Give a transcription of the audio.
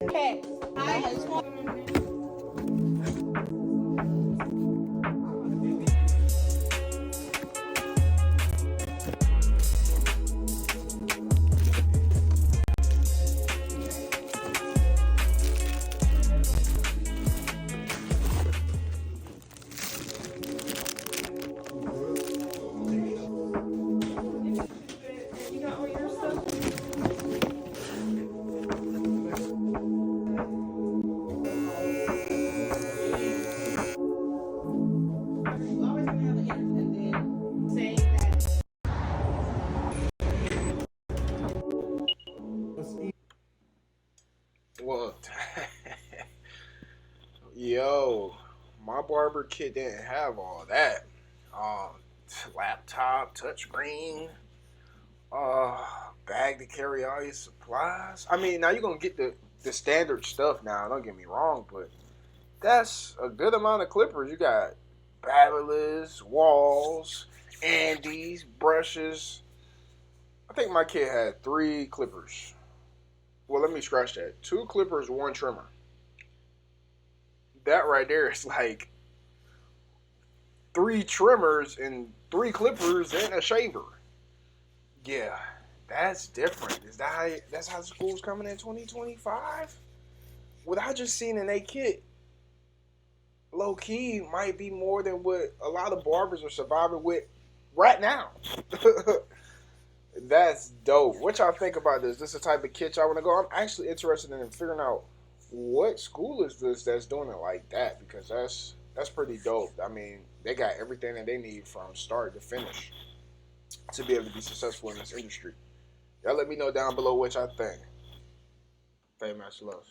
Okay. I just want. Well, yo, my barber kit didn't have all that. Um, Laptop, touchscreen, uh, bag to carry all your supplies. I mean, now you're gonna get the standard stuff now. Don't get me wrong, but that's a good amount of clippers. You got Babyliss, walls, Andis, brushes. I think my kit had 3 clippers. Well, let me scratch that. 2 clippers, 1 trimmer. That right there is like 3 trimmers and 3 clippers and a shaver. Yeah, that's different. Is that that's how school's coming in 2025? What I just seen in a kit, low key, might be more than what a lot of barbers are surviving with right now. That's dope. What y'all think about this? This is the type of kit y'all want to go? I'm actually interested in figuring out what school is this that's doing it like that, because that's pretty dope. I mean, they got everything that they need from start to finish to be able to be successful in this industry. Y'all let me know down below what y'all think. FadeMasterLos.